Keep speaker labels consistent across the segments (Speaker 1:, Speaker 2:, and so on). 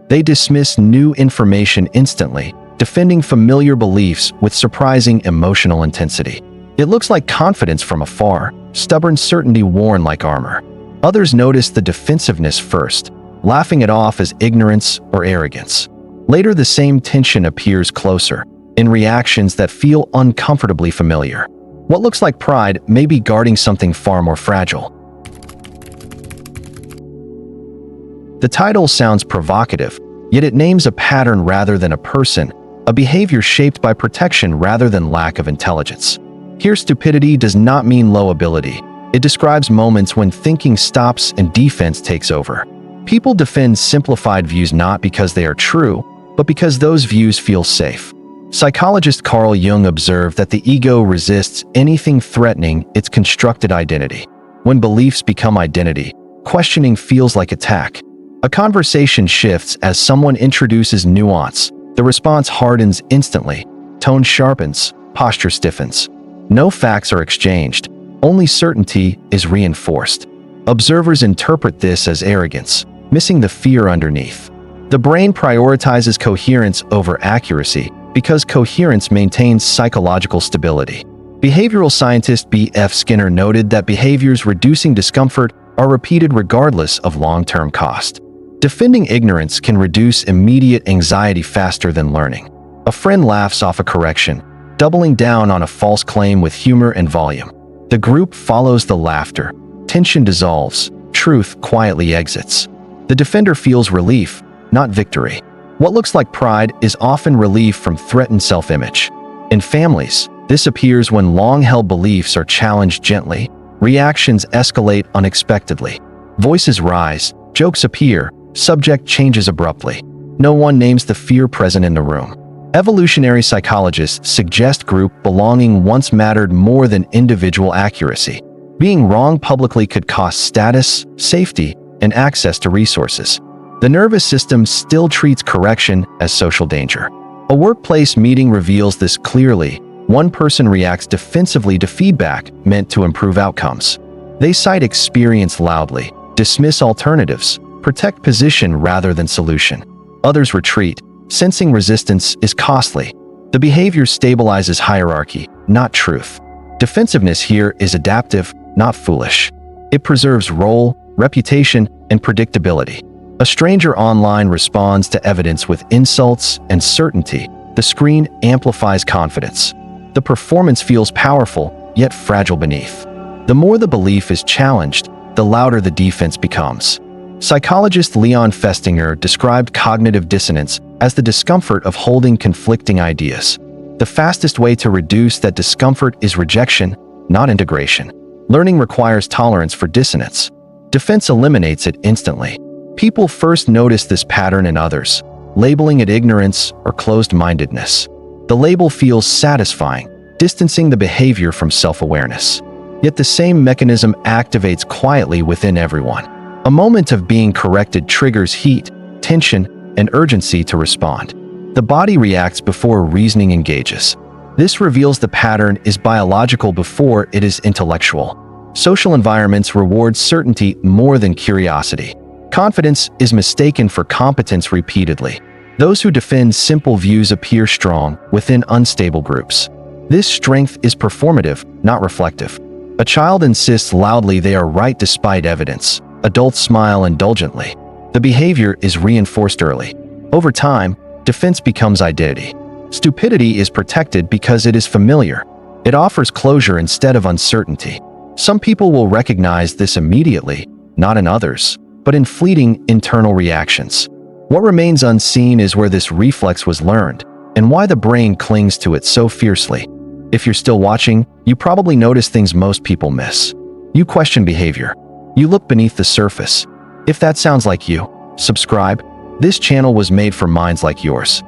Speaker 1: They dismiss new information instantly, defending familiar beliefs with surprising emotional intensity. It looks like confidence from afar, stubborn certainty worn like armor. Others notice the defensiveness first, laughing it off as ignorance or arrogance. Later, the same tension appears closer, in reactions that feel uncomfortably familiar. What looks like pride may be guarding something far more fragile. The title sounds provocative, yet it names a pattern rather than a person, a behavior shaped by protection rather than lack of intelligence. Here, stupidity does not mean low ability. It describes moments when thinking stops and defense takes over. People defend simplified views not because they are true, but because those views feel safe. Psychologist Carl Jung observed that the ego resists anything threatening its constructed identity. When beliefs become identity, questioning feels like attack. A conversation shifts as someone introduces nuance. The response hardens instantly. Tone sharpens, posture stiffens. No facts are exchanged. Only certainty is reinforced. Observers interpret this as arrogance, missing the fear underneath. The brain prioritizes coherence over accuracy because coherence maintains psychological stability. Behavioral scientist B.F. Skinner noted that behaviors reducing discomfort are repeated regardless of long-term cost. Defending ignorance can reduce immediate anxiety faster than learning. A friend laughs off a correction, doubling down on a false claim with humor and volume. The group follows the laughter. Tension dissolves. Truth quietly exits. The defender feels relief, not victory. What looks like pride is often relief from threatened self-image. In families, this appears when long-held beliefs are challenged gently. Reactions escalate unexpectedly. Voices rise, jokes appear, subject changes abruptly. No one names the fear present in the room. Evolutionary psychologists suggest group belonging once mattered more than individual accuracy. Being wrong publicly could cost status, safety, and access to resources. The nervous system still treats correction as social danger. A workplace meeting reveals this clearly. One person reacts defensively to feedback meant to improve outcomes. They cite experience loudly, dismiss alternatives, protect position rather than solution. Others retreat, sensing resistance is costly. The behavior stabilizes hierarchy, not truth. Defensiveness here is adaptive, not foolish. It preserves role, reputation, and predictability. A stranger online responds to evidence with insults and certainty. The screen amplifies confidence. The performance feels powerful, yet fragile beneath. The more the belief is challenged, the louder the defense becomes. Psychologist Leon Festinger described cognitive dissonance as the discomfort of holding conflicting ideas. The fastest way to reduce that discomfort is rejection, not integration. Learning requires tolerance for dissonance. Defense eliminates it instantly. People first notice this pattern in others, labeling it ignorance or closed-mindedness. The label feels satisfying, distancing the behavior from self-awareness. Yet the same mechanism activates quietly within everyone. A moment of being corrected triggers heat, tension, and urgency to respond. The body reacts before reasoning engages. This reveals the pattern is biological before it is intellectual. Social environments reward certainty more than curiosity. Confidence is mistaken for competence repeatedly. Those who defend simple views appear strong within unstable groups. This strength is performative, not reflective. A child insists loudly they are right despite evidence. Adults smile indulgently. The behavior is reinforced early. Over time, defense becomes identity. Stupidity is protected because it is familiar. It offers closure instead of uncertainty. Some people will recognize this immediately, not in others, but in fleeting internal reactions. What remains unseen is where this reflex was learned, and why the brain clings to it so fiercely. If you're still watching, you probably notice things most people miss. You question behavior. You look beneath the surface. If that sounds like you, subscribe. This channel was made for minds like yours.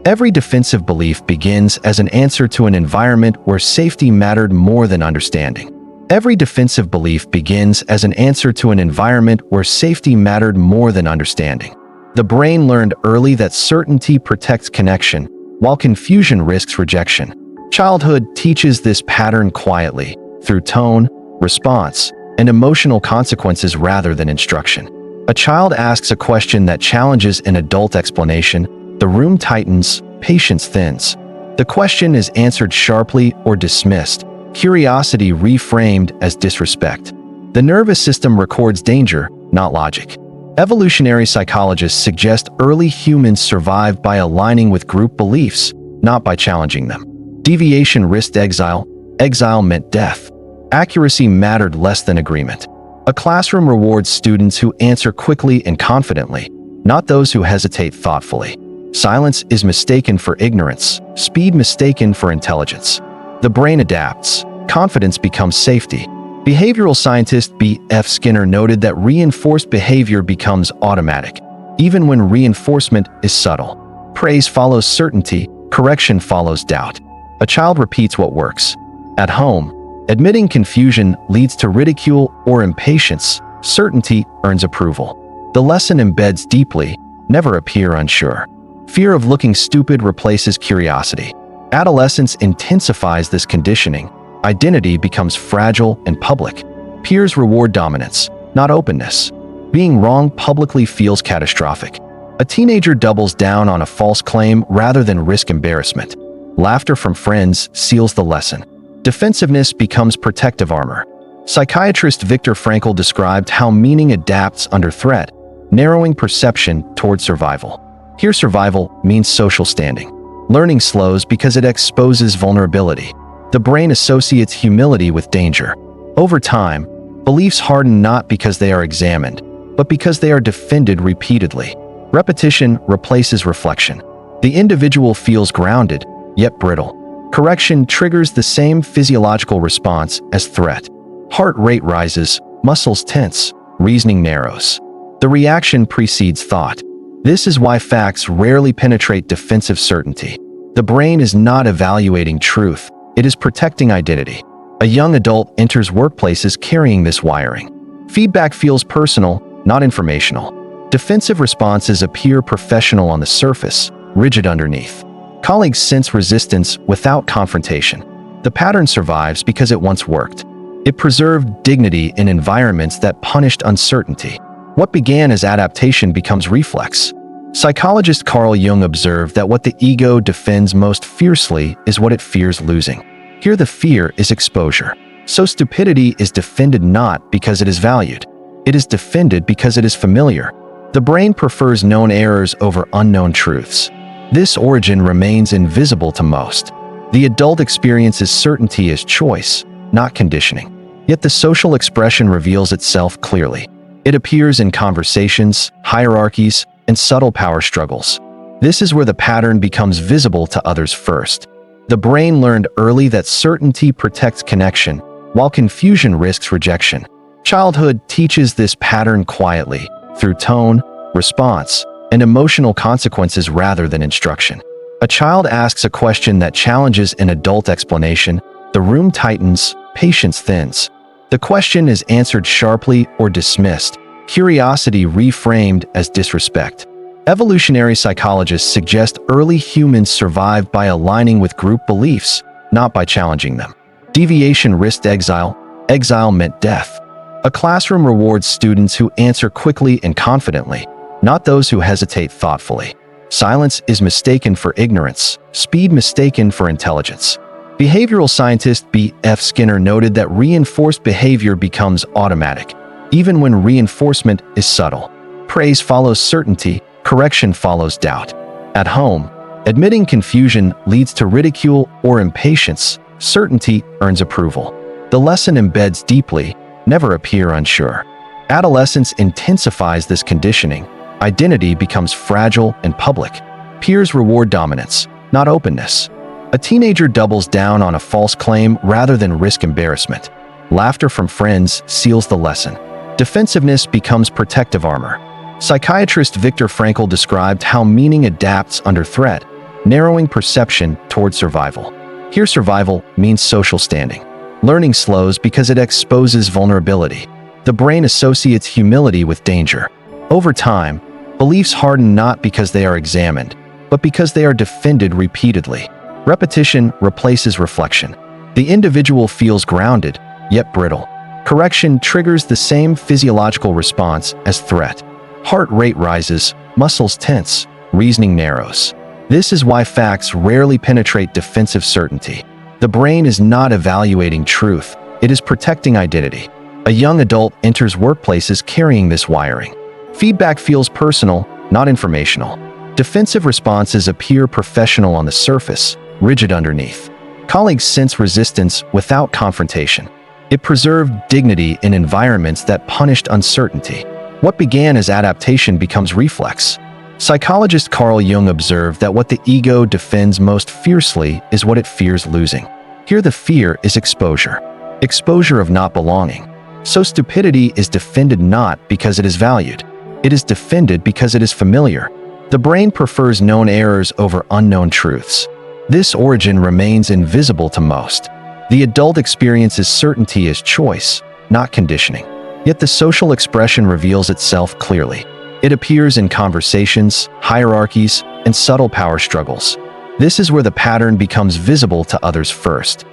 Speaker 1: Every defensive belief begins as an answer to an environment where safety mattered more than understanding. Every defensive belief begins as an answer to an environment where safety mattered more than understanding. The brain learned early that certainty protects connection, while confusion risks rejection. Childhood teaches this pattern quietly, through tone, response, and emotional consequences rather than instruction. A child asks a question that challenges an adult explanation. The room tightens, patience thins. The question is answered sharply or dismissed, curiosity reframed as disrespect. The nervous system records danger, not logic. Evolutionary psychologists suggest early humans survived by aligning with group beliefs, not by challenging them. Deviation risked exile. Exile meant death. Accuracy mattered less than agreement. A classroom rewards students who answer quickly and confidently, not those who hesitate thoughtfully. Silence is mistaken for ignorance, speed mistaken for intelligence. The brain adapts. Confidence becomes safety. Behavioral scientist B.F. Skinner noted that reinforced behavior becomes automatic, even when reinforcement is subtle. Praise follows certainty, correction follows doubt. A child repeats what works. At home, admitting confusion leads to ridicule or impatience. Certainty earns approval. The lesson embeds deeply, never appear unsure. Fear of looking stupid replaces curiosity. Adolescence intensifies this conditioning. Identity becomes fragile and public. Peers reward dominance, not openness. Being wrong publicly feels catastrophic. A teenager doubles down on a false claim rather than risk embarrassment. Laughter from friends seals the lesson. Defensiveness becomes protective armor. Psychiatrist Viktor Frankl described how meaning adapts under threat, narrowing perception toward survival. Here survival means social standing. Learning slows because it exposes vulnerability. The brain associates humility with danger. Over time, beliefs harden not because they are examined, but because they are defended repeatedly. Repetition replaces reflection. The individual feels grounded, yet brittle. Correction triggers the same physiological response as threat. Heart rate rises, muscles tense, reasoning narrows. The reaction precedes thought. This is why facts rarely penetrate defensive certainty. The brain is not evaluating truth. It is protecting identity. A young adult enters workplaces carrying this wiring. Feedback feels personal, not informational. Defensive responses appear professional on the surface, rigid underneath. Colleagues sense resistance without confrontation. The pattern survives because it once worked. It preserved dignity in environments that punished uncertainty. What began as adaptation becomes reflex. Psychologist Carl Jung observed that what the ego defends most fiercely is what it fears losing. Here the fear is exposure. So stupidity is defended not because it is valued. It is defended because it is familiar. The brain prefers known errors over unknown truths. This origin remains invisible to most. The adult experiences certainty as choice, not conditioning. Yet the social expression reveals itself clearly. It appears in conversations, hierarchies, and subtle power struggles. This is where the pattern becomes visible to others first. The brain learned early that certainty protects connection, while confusion risks rejection. Childhood teaches this pattern quietly, through tone, response, and emotional consequences rather than instruction. A child asks a question that challenges an adult explanation. The room tightens, patience thins. The question is answered sharply or dismissed, curiosity reframed as disrespect. Evolutionary psychologists suggest early humans survived by aligning with group beliefs, not by challenging them. Deviation risked exile. Exile meant death. A classroom rewards students who answer quickly and confidently, not those who hesitate thoughtfully. Silence is mistaken for ignorance, speed mistaken for intelligence. Behavioral scientist B.F. Skinner noted that reinforced behavior becomes automatic, even when reinforcement is subtle. Praise follows certainty, correction follows doubt. At home, admitting confusion leads to ridicule or impatience. Certainty earns approval. The lesson embeds deeply, never appear unsure. Adolescence intensifies this conditioning. Identity becomes fragile and public. Peers reward dominance, not openness. A teenager doubles down on a false claim rather than risk embarrassment. Laughter from friends seals the lesson. Defensiveness becomes protective armor. Psychiatrist Viktor Frankl described how meaning adapts under threat, narrowing perception toward survival. Here survival means social standing. Learning slows because it exposes vulnerability. The brain associates humility with danger. Over time, beliefs harden not because they are examined, but because they are defended repeatedly. Repetition replaces reflection. The individual feels grounded, yet brittle. Correction triggers the same physiological response as threat. Heart rate rises, muscles tense, reasoning narrows. This is why facts rarely penetrate defensive certainty. The brain is not evaluating truth, it is protecting identity. A young adult enters workplaces carrying this wiring. Feedback feels personal, not informational. Defensive responses appear professional on the surface, rigid underneath. Colleagues sense resistance without confrontation. It preserved dignity in environments that punished uncertainty. What began as adaptation becomes reflex. Psychologist Carl Jung observed that what the ego defends most fiercely is what it fears losing. Here the fear is exposure. Exposure of not belonging. So stupidity is defended not because it is valued. It is defended because it is familiar. The brain prefers known errors over unknown truths. This origin remains invisible to most. The adult experiences certainty as choice, not conditioning. Yet the social expression reveals itself clearly. It appears in conversations, hierarchies, and subtle power struggles. This is where the pattern becomes visible to others first.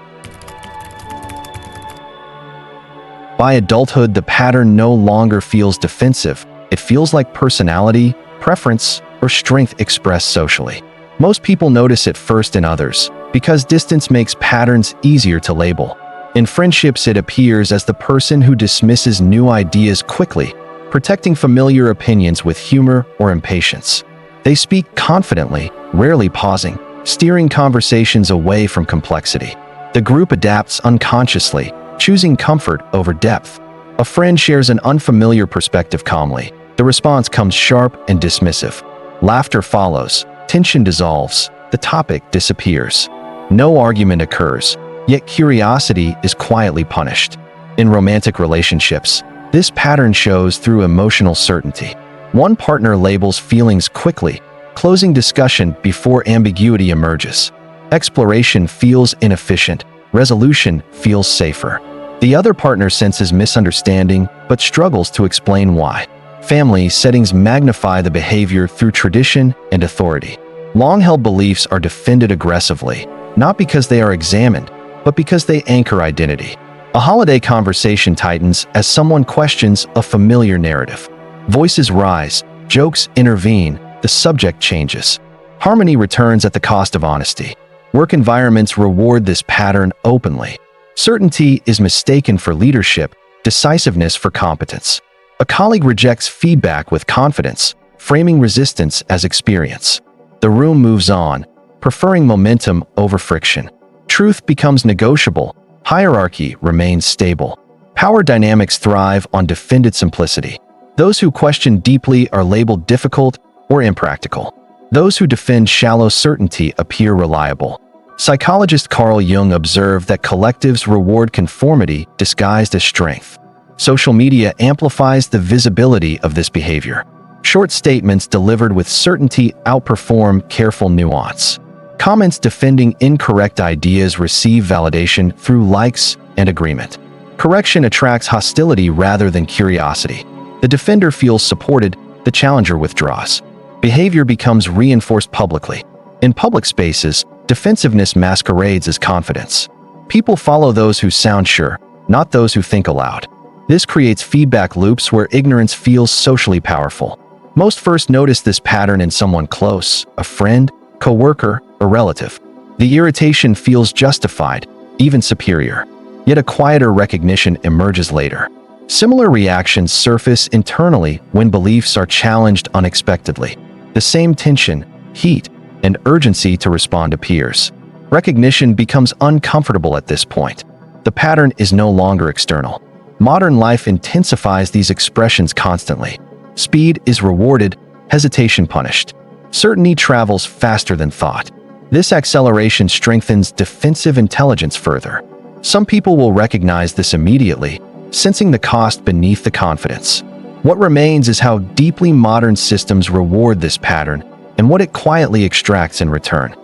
Speaker 1: By adulthood, the pattern no longer feels defensive. It feels like personality, preference, or strength expressed socially. Most people notice it first in others, because distance makes patterns easier to label. In friendships, it appears as the person who dismisses new ideas quickly, protecting familiar opinions with humor or impatience. They speak confidently, rarely pausing, steering conversations away from complexity. The group adapts unconsciously, choosing comfort over depth. A friend shares an unfamiliar perspective calmly. The response comes sharp and dismissive. Laughter follows. Tension dissolves. The topic disappears. No argument occurs, yet curiosity is quietly punished. In romantic relationships, this pattern shows through emotional certainty. One partner labels feelings quickly, closing discussion before ambiguity emerges. Exploration feels inefficient. Resolution feels safer. The other partner senses misunderstanding but struggles to explain why. Family settings magnify the behavior through tradition and authority. Long-held beliefs are defended aggressively, not because they are examined, but because they anchor identity. A holiday conversation tightens as someone questions a familiar narrative. Voices rise, jokes intervene, the subject changes. Harmony returns at the cost of honesty. Work environments reward this pattern openly. Certainty is mistaken for leadership, decisiveness for competence. A colleague rejects feedback with confidence, framing resistance as experience. The room moves on, preferring momentum over friction. Truth becomes negotiable. Hierarchy remains stable. Power dynamics thrive on defended simplicity. Those who question deeply are labeled difficult or impractical. Those who defend shallow certainty appear reliable. Psychologist Carl Jung observed that collectives reward conformity disguised as strength. Social media amplifies the visibility of this behavior. Short statements delivered with certainty outperform careful nuance. Comments defending incorrect ideas receive validation through likes and agreement. Correction attracts hostility rather than curiosity. The defender feels supported, the challenger withdraws. Behavior becomes reinforced publicly. In public spaces, defensiveness masquerades as confidence. People follow those who sound sure, not those who think aloud. This creates feedback loops where ignorance feels socially powerful. Most first notice this pattern in someone close, a friend, coworker, or relative. The irritation feels justified, even superior. Yet a quieter recognition emerges later. Similar reactions surface internally when beliefs are challenged unexpectedly. The same tension, heat, and urgency to respond appears. Recognition becomes uncomfortable at this point. The pattern is no longer external. Modern life intensifies these expressions constantly. Speed is rewarded, hesitation punished. Certainty travels faster than thought. This acceleration strengthens defensive intelligence further. Some people will recognize this immediately, sensing the cost beneath the confidence. What remains is how deeply modern systems reward this pattern and what it quietly extracts in return.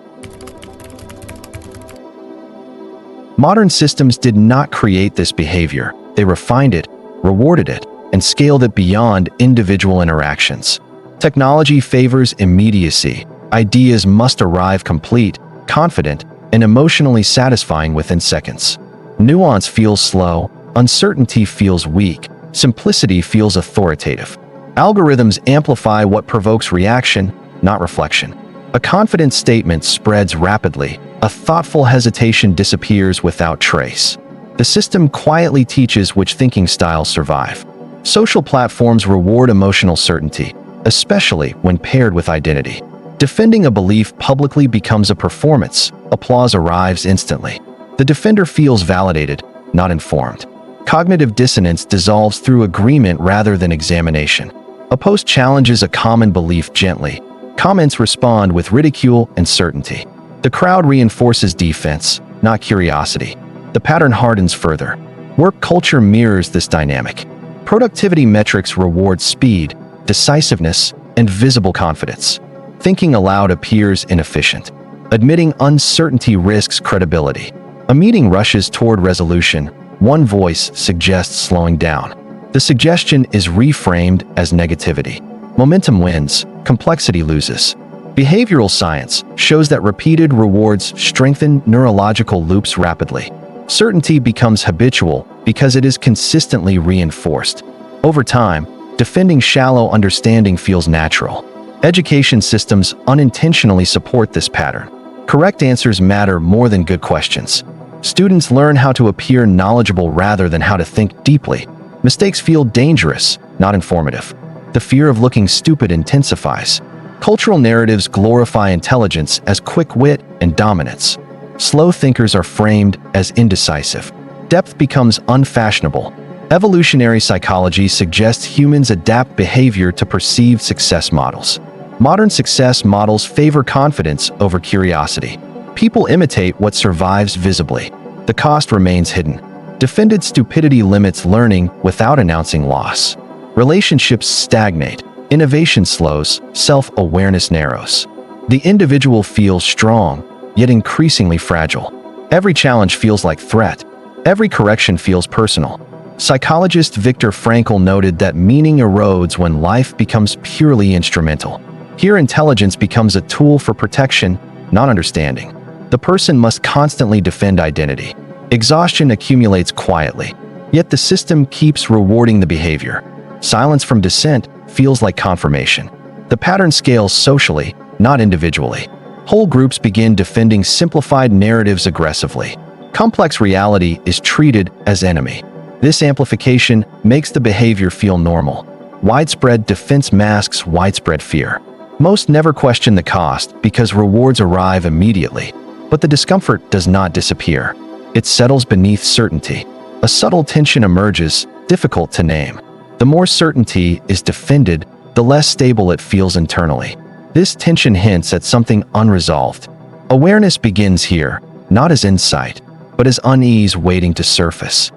Speaker 1: Modern systems did not create this behavior. They refined it, rewarded it, and scaled it beyond individual interactions. Technology favors immediacy. Ideas must arrive complete, confident, and emotionally satisfying within seconds. Nuance feels slow, uncertainty feels weak, simplicity feels authoritative. Algorithms amplify what provokes reaction, not reflection. A confident statement spreads rapidly. A thoughtful hesitation disappears without trace. The system quietly teaches which thinking styles survive. Social platforms reward emotional certainty, especially when paired with identity. Defending a belief publicly becomes a performance. Applause arrives instantly. The defender feels validated, not informed. Cognitive dissonance dissolves through agreement rather than examination. A post challenges a common belief gently. Comments respond with ridicule and certainty. The crowd reinforces defense, not curiosity. The pattern hardens further. Work culture mirrors this dynamic. Productivity metrics reward speed, decisiveness, and visible confidence. Thinking aloud appears inefficient. Admitting uncertainty risks credibility. A meeting rushes toward resolution. One voice suggests slowing down. The suggestion is reframed as negativity. Momentum wins, complexity loses. Behavioral science shows that repeated rewards strengthen neurological loops rapidly. Certainty becomes habitual because it is consistently reinforced. Over time, defending shallow understanding feels natural. Education systems unintentionally support this pattern. Correct answers matter more than good questions. Students learn how to appear knowledgeable rather than how to think deeply. Mistakes feel dangerous, not informative. The fear of looking stupid intensifies. Cultural narratives glorify intelligence as quick wit and dominance. Slow thinkers are framed as indecisive. Depth becomes unfashionable. Evolutionary psychology suggests humans adapt behavior to perceived success models. Modern success models favor confidence over curiosity. People imitate what survives visibly. The cost remains hidden. Defended stupidity limits learning without announcing loss. Relationships stagnate. Innovation slows. Self-awareness narrows. The individual feels strong, yet increasingly fragile. Every challenge feels like threat. Every correction feels personal. Psychologist Viktor Frankl noted that meaning erodes when life becomes purely instrumental. Here, intelligence becomes a tool for protection, not understanding. The person must constantly defend identity. Exhaustion accumulates quietly, yet the system keeps rewarding the behavior. Silence from dissent feels like confirmation. The pattern scales socially, not individually. Whole groups begin defending simplified narratives aggressively. Complex reality is treated as enemy. This amplification makes the behavior feel normal. Widespread defense masks widespread fear. Most never question the cost because rewards arrive immediately. But the discomfort does not disappear. It settles beneath certainty. A subtle tension emerges, difficult to name. The more certainty is defended, the less stable it feels internally. This tension hints at something unresolved. Awareness begins here, not as insight, but as unease waiting to surface.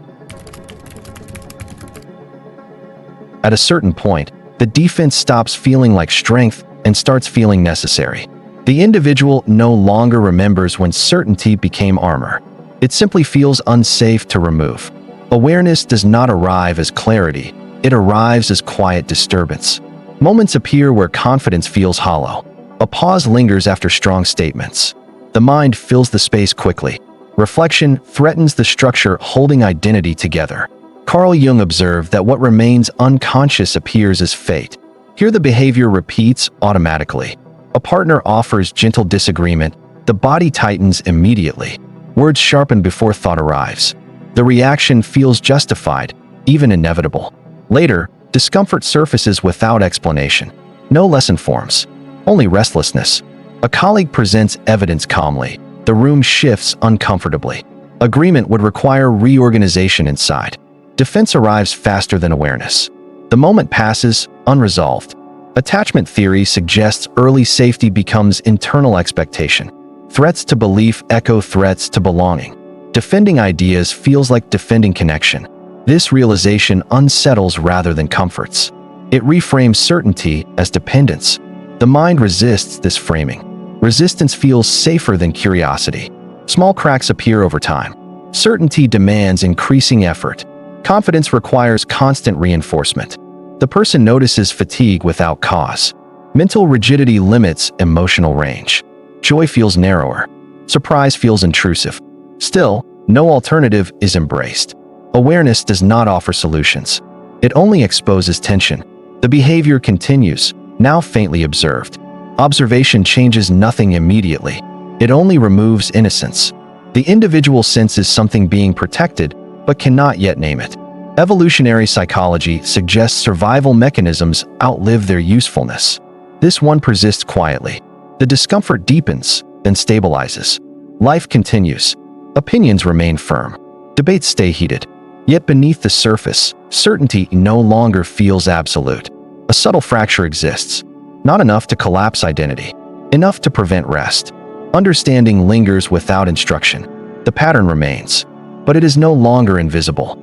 Speaker 1: At a certain point, the defense stops feeling like strength and starts feeling necessary. The individual no longer remembers when certainty became armor. It simply feels unsafe to remove. Awareness does not arrive as clarity. It arrives as quiet disturbance. Moments appear where confidence feels hollow. A pause lingers after strong statements. The mind fills the space quickly. Reflection threatens the structure holding identity together. Carl Jung observed that what remains unconscious appears as fate. Here the behavior repeats automatically. A partner offers gentle disagreement. The body tightens immediately. Words sharpen before thought arrives. The reaction feels justified, even inevitable. Later, discomfort surfaces without explanation. No lesson forms, only restlessness. A colleague presents evidence calmly. The room shifts uncomfortably. Agreement would require reorganization inside. Defense arrives faster than awareness. The moment passes, unresolved. Attachment theory suggests early safety becomes internal expectation. Threats to belief echo threats to belonging. Defending ideas feels like defending connection. This realization unsettles rather than comforts. It reframes certainty as dependence. The mind resists this framing. Resistance feels safer than curiosity. Small cracks appear over time. Certainty demands increasing effort. Confidence requires constant reinforcement. The person notices fatigue without cause. Mental rigidity limits emotional range. Joy feels narrower. Surprise feels intrusive. Still, no alternative is embraced. Awareness does not offer solutions. It only exposes tension. The behavior continues, now faintly observed. Observation changes nothing immediately. It only removes innocence. The individual senses something being protected, but cannot yet name it. Evolutionary psychology suggests survival mechanisms outlive their usefulness. This one persists quietly. The discomfort deepens, then stabilizes. Life continues. Opinions remain firm. Debates stay heated. Yet beneath the surface, certainty no longer feels absolute. A subtle fracture exists. Not enough to collapse identity. Enough to prevent rest. Understanding lingers without instruction. The pattern remains. But it is no longer invisible.